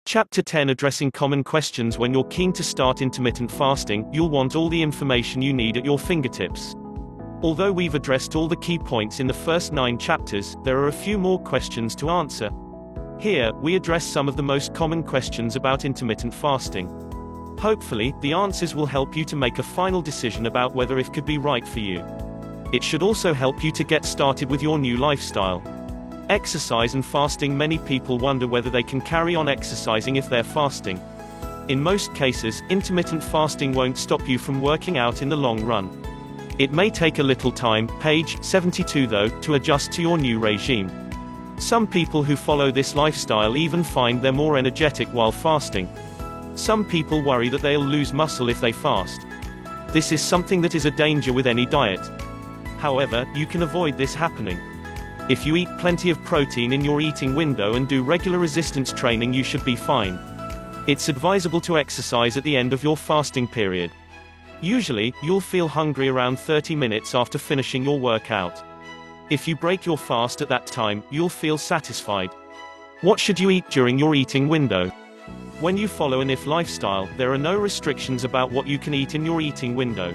Chapter 10 Addressing common questions. When you're keen to start intermittent fasting, you'll want all the information you need at your fingertips. Although we've addressed all the key points in the first 9 chapters, there are a few more questions to answer. Here, we address some of the most common questions about intermittent fasting. Hopefully, the answers will help you to make a final decision about whether it could be right for you. It should also help you to get started with your new lifestyle. Exercise and fasting. Many people wonder whether they can carry on exercising if they're fasting. In most cases, intermittent fasting won't stop you from working out in the long run. It may take a little time, page 72 though, to adjust to your new regime. Some people who follow this lifestyle even find they're more energetic while fasting. Some people worry that they'll lose muscle if they fast. This is something that is a danger with any diet. However, you can avoid this happening. If you eat plenty of protein in your eating window and do regular resistance training, you should be fine. It's advisable to exercise at the end of your fasting period. Usually, you'll feel hungry around 30 minutes after finishing your workout. If you break your fast at that time, you'll feel satisfied. What should you eat during your eating window? When you follow an IF lifestyle, there are no restrictions about what you can eat in your eating window.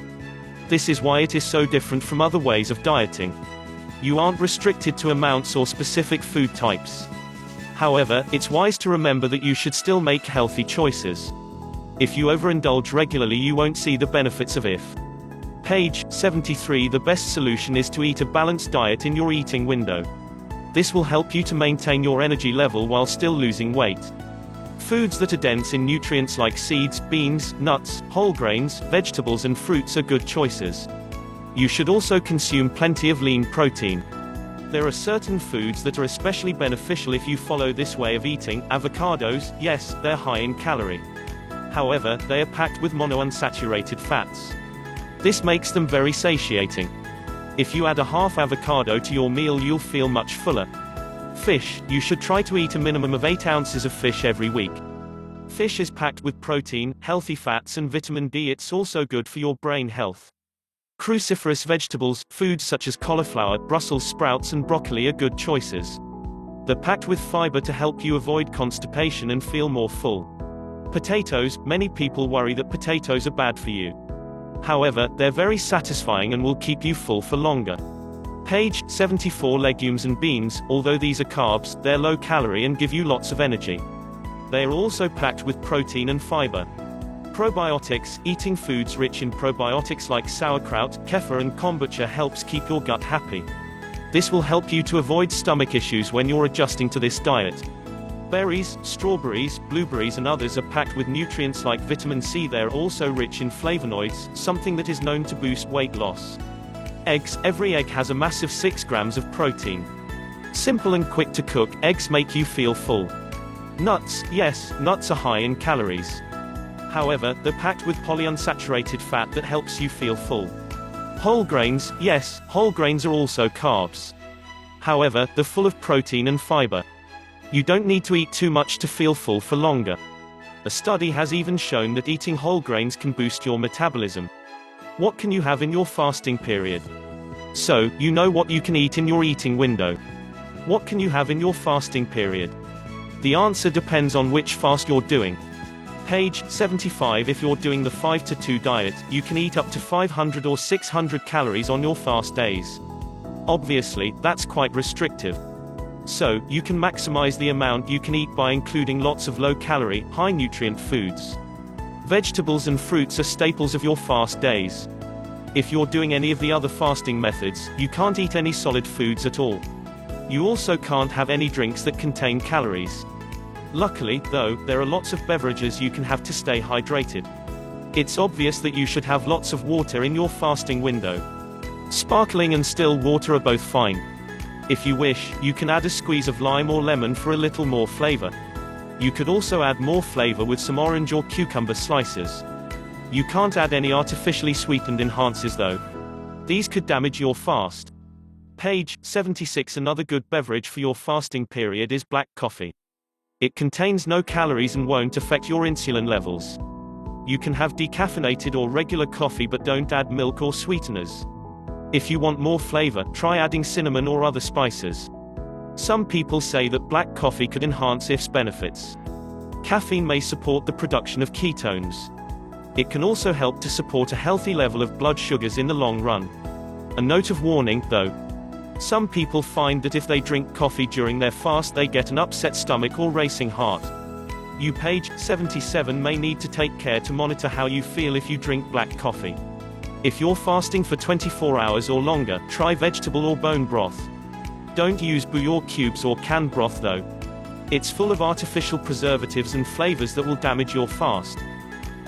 This is why it is so different from other ways of dieting. You aren't restricted to amounts or specific food types. However, it's wise to remember that you should still make healthy choices. If you overindulge regularly, you won't see the benefits of IF. Page 73. The best solution is to eat a balanced diet in your eating window. This will help you to maintain your energy level while still losing weight. Foods that are dense in nutrients like seeds, beans, nuts, whole grains, vegetables and fruits are good choices. You should also consume plenty of lean protein. There are certain foods that are especially beneficial if you follow this way of eating. Avocados, yes, they're high in calorie. However, they are packed with monounsaturated fats. This makes them very satiating. If you add a half avocado to your meal, you'll feel much fuller. Fish, you should try to eat a minimum of 8 ounces of fish every week. Fish is packed with protein, healthy fats and vitamin D. It's also good for your brain health. Cruciferous vegetables, foods such as cauliflower, Brussels sprouts and broccoli are good choices. They're packed with fiber to help you avoid constipation and feel more full. Potatoes, many people worry that potatoes are bad for you. However, they're very satisfying and will keep you full for longer. Page 74. Legumes and beans, although these are carbs, they're low calorie and give you lots of energy. They are also packed with protein and fiber. Probiotics, eating foods rich in probiotics like sauerkraut, kefir and kombucha helps keep your gut happy. This will help you to avoid stomach issues when you're adjusting to this diet. Berries, strawberries, blueberries and others are packed with nutrients like vitamin C. They're also rich in flavonoids, something that is known to boost weight loss. Eggs, every egg has a massive 6 grams of protein. Simple and quick to cook, eggs make you feel full. Nuts, yes, nuts are high in calories. However, they're packed with polyunsaturated fat that helps you feel full. Whole grains, yes, whole grains are also carbs. However, they're full of protein and fiber. You don't need to eat too much to feel full for longer. A study has even shown that eating whole grains can boost your metabolism. What can you have in your fasting period? So, you know what you can eat in your eating window. What can you have in your fasting period? The answer depends on which fast you're doing. Page 75. If you're doing the 5-2 diet, you can eat up to 500 or 600 calories on your fast days. Obviously, that's quite restrictive. So, you can maximize the amount you can eat by including lots of low-calorie, high-nutrient foods. Vegetables and fruits are staples of your fast days. If you're doing any of the other fasting methods, you can't eat any solid foods at all. You also can't have any drinks that contain calories. Luckily, though, there are lots of beverages you can have to stay hydrated. It's obvious that you should have lots of water in your fasting window. Sparkling and still water are both fine. If you wish, you can add a squeeze of lime or lemon for a little more flavor. You could also add more flavor with some orange or cucumber slices. You can't add any artificially sweetened enhancers though. These could damage your fast. Page 76. Another good beverage for your fasting period is black coffee. It contains no calories and won't affect your insulin levels. You can have decaffeinated or regular coffee, but don't add milk or sweeteners. If you want more flavor, try adding cinnamon or other spices. Some people say that black coffee could enhance IF's benefits. Caffeine may support the production of ketones. It can also help to support a healthy level of blood sugars in the long run. A note of warning, though. Some people find that if they drink coffee during their fast they get an upset stomach or racing heart. You, page 77, may need to take care to monitor how you feel if you drink black coffee. If you're fasting for 24 hours or longer, try vegetable or bone broth. Don't use bouillon cubes or canned broth though. It's full of artificial preservatives and flavors that will damage your fast.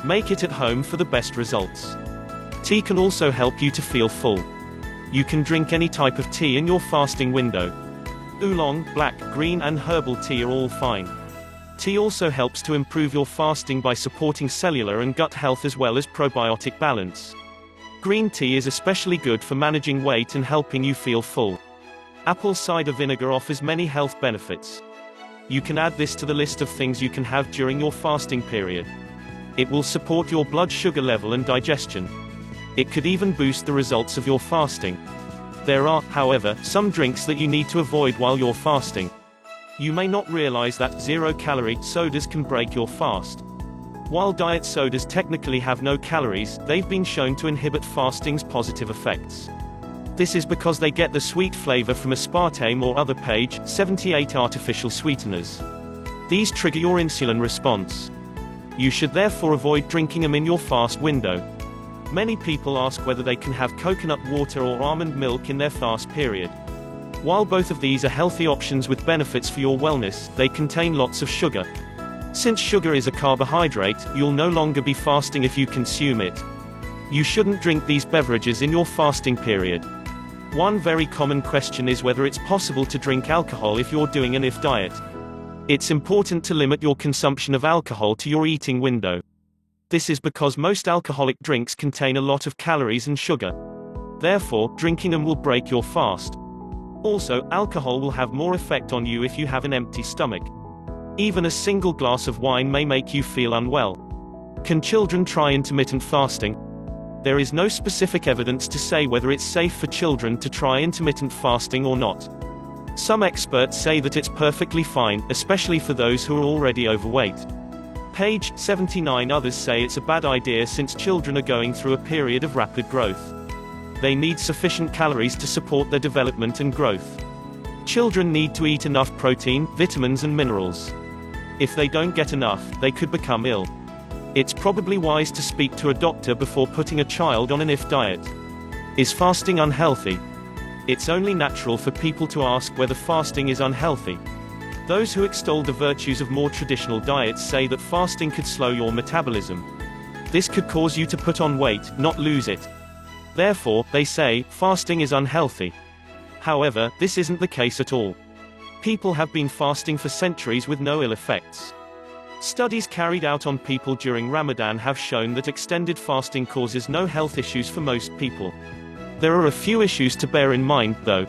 Make it at home for the best results. Tea can also help you to feel full. You can drink any type of tea in your fasting window. Oolong, black, green and herbal tea are all fine. Tea also helps to improve your fasting by supporting cellular and gut health as well as probiotic balance. Green tea is especially good for managing weight and helping you feel full. Apple cider vinegar offers many health benefits. You can add this to the list of things you can have during your fasting period. It will support your blood sugar level and digestion. It could even boost the results of your fasting. There are, however, some drinks that you need to avoid while you're fasting. You may not realize that zero-calorie sodas can break your fast. While diet sodas technically have no calories, they've been shown to inhibit fasting's positive effects. This is because they get the sweet flavor from aspartame or other, page 78, artificial sweeteners. These trigger your insulin response. You should therefore avoid drinking them in your fast window. Many people ask whether they can have coconut water or almond milk in their fast period. While both of these are healthy options with benefits for your wellness, they contain lots of sugar. Since sugar is a carbohydrate, you'll no longer be fasting if you consume it. You shouldn't drink these beverages in your fasting period. One very common question is whether it's possible to drink alcohol if you're doing an IF diet. It's important to limit your consumption of alcohol to your eating window. This is because most alcoholic drinks contain a lot of calories and sugar. Therefore, drinking them will break your fast. Also, alcohol will have more effect on you if you have an empty stomach. Even a single glass of wine may make you feel unwell. Can children try intermittent fasting? There is no specific evidence to say whether it's safe for children to try intermittent fasting or not. Some experts say that it's perfectly fine, especially for those who are already overweight. Page 79. Others say it's a bad idea since children are going through a period of rapid growth. They need sufficient calories to support their development and growth. Children need to eat enough protein, vitamins and minerals. If they don't get enough, they could become ill. It's probably wise to speak to a doctor before putting a child on an IF diet. Is fasting unhealthy? It's only natural for people to ask whether fasting is unhealthy. Those who extol the virtues of more traditional diets say that fasting could slow your metabolism. This could cause you to put on weight, not lose it. Therefore, they say, fasting is unhealthy. However, this isn't the case at all. People have been fasting for centuries with no ill effects. Studies carried out on people during Ramadan have shown that extended fasting causes no health issues for most people. There are a few issues to bear in mind, though.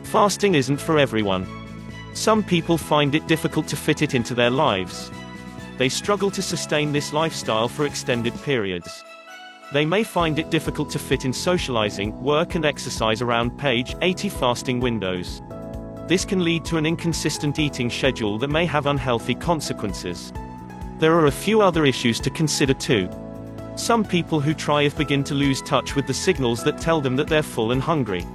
Fasting isn't for everyone. Some people find it difficult to fit it into their lives. They struggle to sustain this lifestyle for extended periods. They may find it difficult to fit in socializing, work and exercise around page 80 fasting windows. This can lead to an inconsistent eating schedule that may have unhealthy consequences. There are a few other issues to consider too. Some people who try IF begin to lose touch with the signals that tell them that they're full and hungry.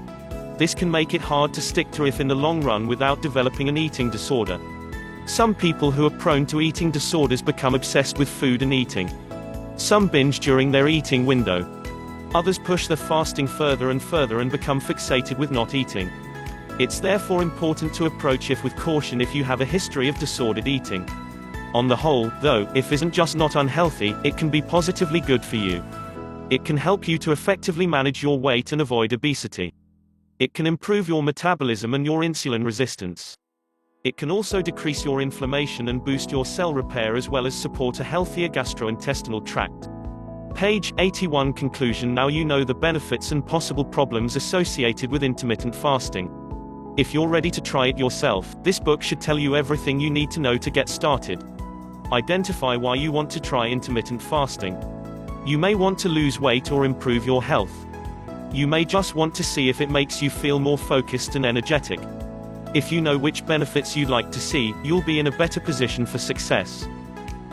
This can make it hard to stick to IF in the long run without developing an eating disorder. Some people who are prone to eating disorders become obsessed with food and eating. Some binge during their eating window. Others push their fasting further and further and become fixated with not eating. It's therefore important to approach IF with caution if you have a history of disordered eating. On the whole, though, IF isn't just not unhealthy, it can be positively good for you. It can help you to effectively manage your weight and avoid obesity. It can improve your metabolism and your insulin resistance. It can also decrease your inflammation and boost your cell repair as well as support a healthier gastrointestinal tract. Page 81. Conclusion. Now you know the benefits and possible problems associated with intermittent fasting. If you're ready to try it yourself, this book should tell you everything you need to know to get started. Identify why you want to try intermittent fasting. You may want to lose weight or improve your health. You may just want to see if it makes you feel more focused and energetic. If you know which benefits you'd like to see, you'll be in a better position for success.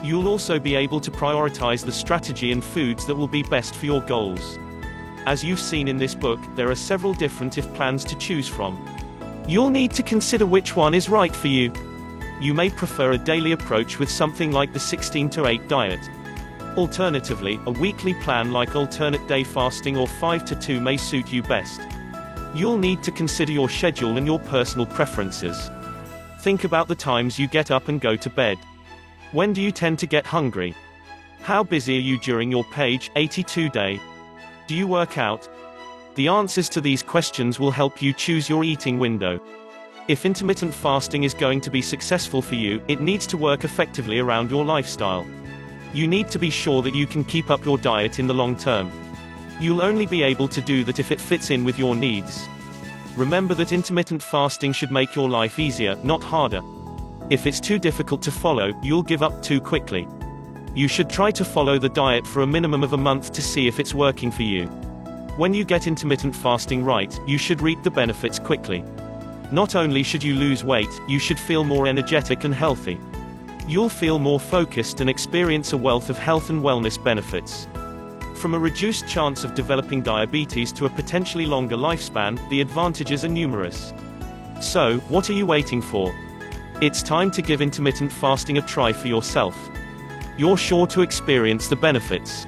You'll also be able to prioritize the strategy and foods that will be best for your goals. As you've seen in this book, there are several different IF plans to choose from. You'll need to consider which one is right for you. You may prefer a daily approach with something like the 16-8 diet. Alternatively, a weekly plan like alternate day fasting or 5-2 may suit you best. You'll need to consider your schedule and your personal preferences. Think about the times you get up and go to bed. When do you tend to get hungry? How busy are you during your page 82 day? Do you work out? The answers to these questions will help you choose your eating window. If intermittent fasting is going to be successful for you, it needs to work effectively around your lifestyle. You need to be sure that you can keep up your diet in the long term. You'll only be able to do that if it fits in with your needs. Remember that intermittent fasting should make your life easier, not harder. If it's too difficult to follow, you'll give up too quickly. You should try to follow the diet for a minimum of a month to see if it's working for you. When you get intermittent fasting right, you should reap the benefits quickly. Not only should you lose weight, you should feel more energetic and healthy. You'll feel more focused and experience a wealth of health and wellness benefits. From a reduced chance of developing diabetes to a potentially longer lifespan, the advantages are numerous. So, what are you waiting for? It's time to give intermittent fasting a try for yourself. You're sure to experience the benefits.